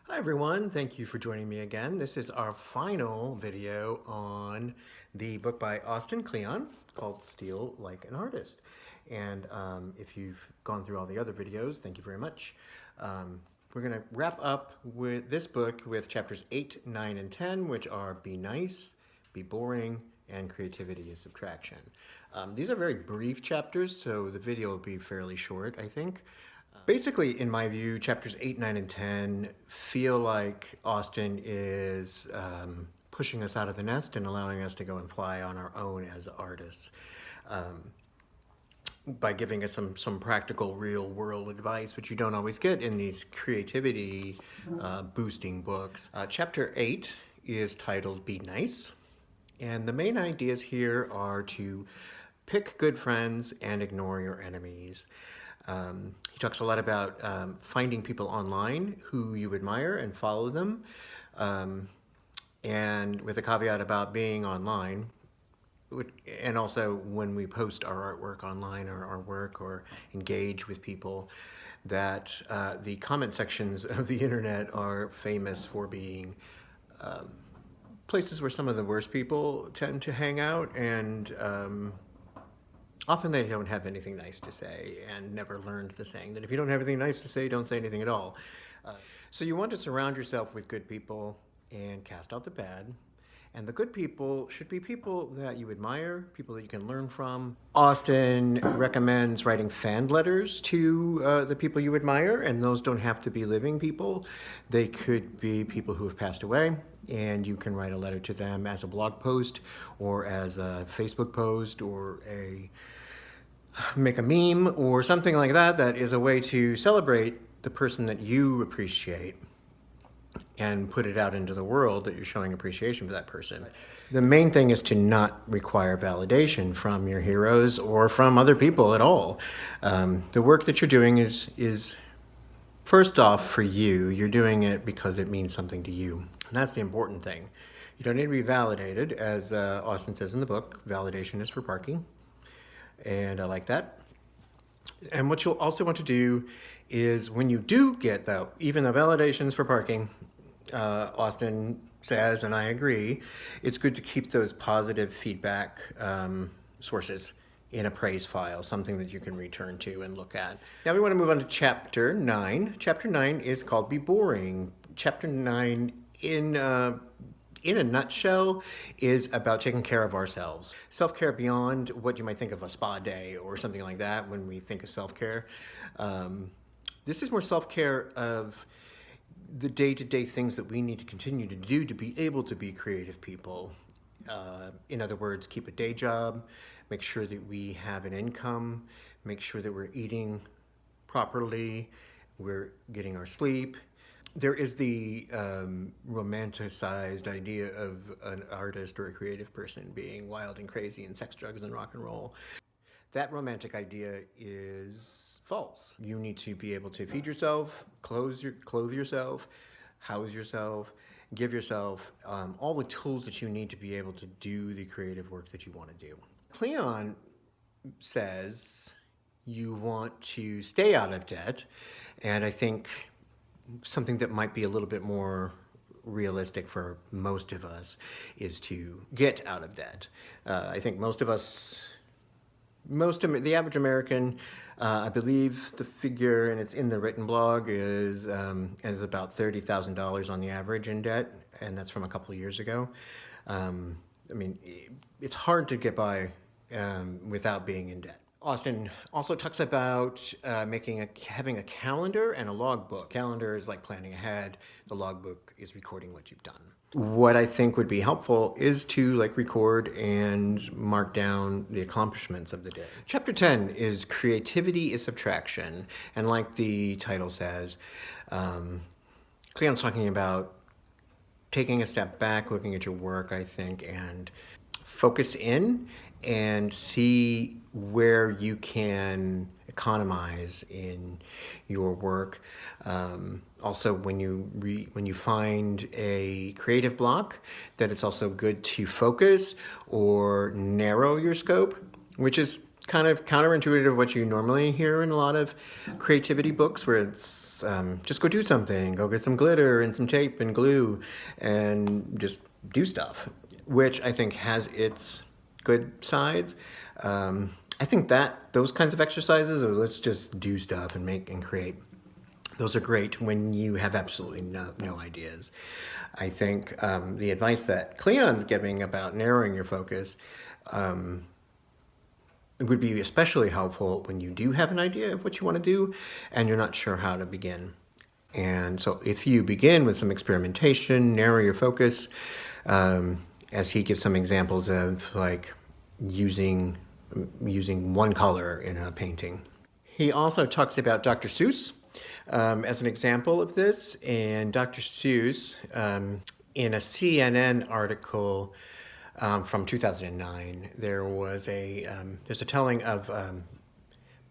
Hi everyone, thank you for joining me again. This is our final video on the book by Austin Kleon called Steal Like an Artist. And if you've gone through all the other videos, thank you very much. We're going to wrap up with this book with chapters 8, 9, and 10, which are Be Nice, Be Boring, and Creativity is Subtraction. These are very brief chapters, so the video will be fairly short, I think. Basically, in my view, chapters 8, 9, and 10 feel like Austin is pushing us out of the nest and allowing us to go and fly on our own as artists by giving us some practical, real-world advice, which you don't always get in these creativity boosting books. Chapter 8 is titled Be Nice, and the main ideas here are to pick good friends and ignore your enemies. He talks a lot about finding people online who you admire and follow them, and with a caveat about being online, and also when we post our artwork online or our work or engage with people, that the comment sections of the internet are famous for being places where some of the worst people tend to hang out, and often they don't have anything nice to say, and never learned the saying that if you don't have anything nice to say, don't say anything at all. So you want to surround yourself with good people and cast out the bad. And the good people should be people that you admire, people that you can learn from. Austin recommends writing fan letters to the people you admire, and those don't have to be living people. They could be people who have passed away, and you can write a letter to them as a blog post or as a Facebook post or make a meme or something like that. That is a way to celebrate the person that you appreciate and put it out into the world that you're showing appreciation for that person. The main thing is to not require validation from your heroes or from other people at all. The work that you're doing is first off for you. You're doing it because it means something to you. And that's the important thing. You don't need to be validated. As Austin says in the book, validation is for parking. And I like that. And what you'll also want to do is when you do get even the validations for parking, Austin says, and I agree, it's good to keep those positive feedback sources in a praise file, something that you can return to and look at. Now we want to move on to chapter 9. Chapter 9 is called Be Boring. Chapter 9 in a nutshell, is about taking care of ourselves. Self-care beyond what you might think of a spa day or something like that when we think of self-care. This is more self-care of the day-to-day things that we need to continue to do to be able to be creative people. In other words, keep a day job, make sure that we have an income, make sure that we're eating properly, we're getting our sleep. There is the romanticized idea of an artist or a creative person being wild and crazy and sex, drugs, and rock and roll. That romantic idea is false. You need to be able to feed yourself, clothe yourself, house yourself, give yourself all the tools that you need to be able to do the creative work that you want to do. Kleon says you want to stay out of debt, and I think something that might be a little bit more realistic for most of us is to get out of debt. I think the average American, I believe the figure, and it's in the written blog, is about $30,000 on the average in debt, and that's from a couple of years ago. I mean, it's hard to get by without being in debt. Austin also talks about having a calendar and a logbook. Calendar is like planning ahead. The logbook is recording what you've done. What I think would be helpful is to record and mark down the accomplishments of the day. Chapter 10 is Creativity is Subtraction. And like the title says, Cleon's talking about taking a step back, looking at your work, I think, and focus in and see where you can economize in your work. Also, when you find a creative block, that it's also good to focus or narrow your scope, which is kind of counterintuitive what you normally hear in a lot of creativity books, where it's just go do something, go get some glitter and some tape and glue and just do stuff, which I think has its good sides. I think that those kinds of exercises, or let's just do stuff and make and create, those are great when you have absolutely no ideas. I think the advice that Kleon's giving about narrowing your focus would be especially helpful when you do have an idea of what you want to do and you're not sure how to begin. And so if you begin with some experimentation, narrow your focus, as he gives some examples of, like using one color in a painting. He also talks about Dr. Seuss as an example of this. And Dr. Seuss, in a CNN article from 2009, there's a telling of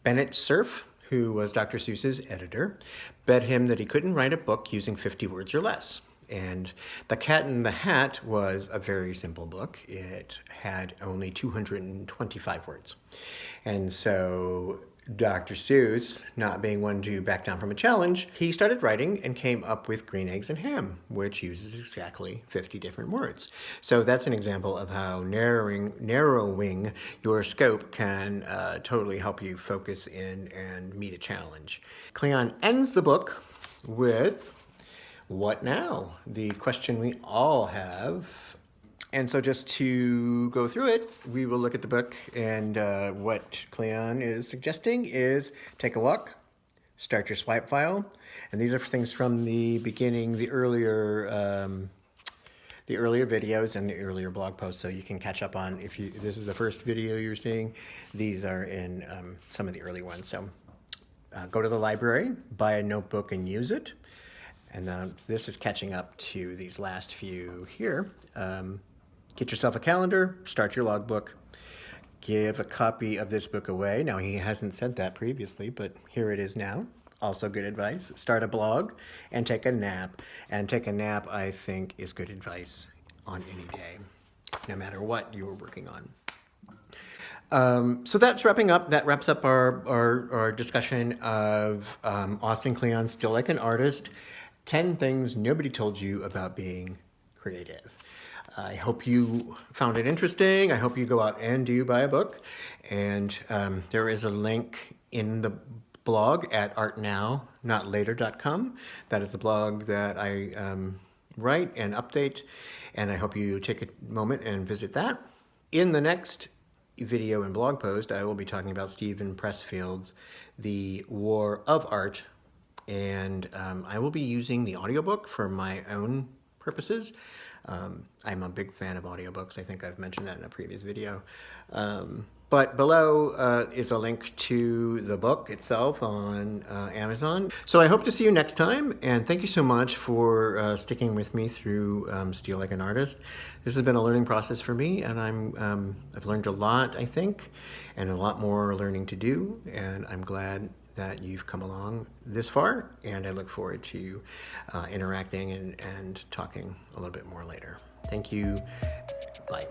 Bennett Cerf, who was Dr. Seuss's editor, bet him that he couldn't write a book using 50 words or less. And The Cat in the Hat was a very simple book. It had only 225 words. And so Dr. Seuss, not being one to back down from a challenge, he started writing and came up with Green Eggs and Ham, which uses exactly 50 different words. So that's an example of how narrowing your scope can totally help you focus in and meet a challenge. Kleon ends the book with, what now? The question we all have. And so just to go through it, we will look at the book, and what Kleon is suggesting is take a walk, start your swipe file, and these are things from the beginning, the earlier videos and the earlier blog posts, so you can catch up on, if this is the first video you're seeing, these are in some of the early ones. So go to the library, buy a notebook and use it. And this is catching up to these last few here. Get yourself a calendar, start your logbook, give a copy of this book away. Now, he hasn't said that previously, but here it is now. Also good advice. Start a blog and take a nap. And take a nap, I think, is good advice on any day, no matter what you are working on. So that's wrapping up. That wraps up our discussion of Austin Kleon, Still Like an Artist, 10 things nobody told you about being creative. I hope you found it interesting. I hope you go out and do buy a book. And there is a link in the blog at artnownotlater.com. That is the blog that I write and update. And I hope you take a moment and visit that. In the next video and blog post, I will be talking about Stephen Pressfield's The War of Art. And I will be using the audiobook for my own purposes. I'm a big fan of audiobooks. I think I've mentioned that in a previous video. But below is a link to the book itself on Amazon. So I hope to see you next time. And thank you so much for sticking with me through Still Like an Artist. This has been a learning process for me, and I've learned a lot, I think, and a lot more learning to do. And I'm glad that you've come along this far, and I look forward to interacting and talking a little bit more later. Thank you. Bye.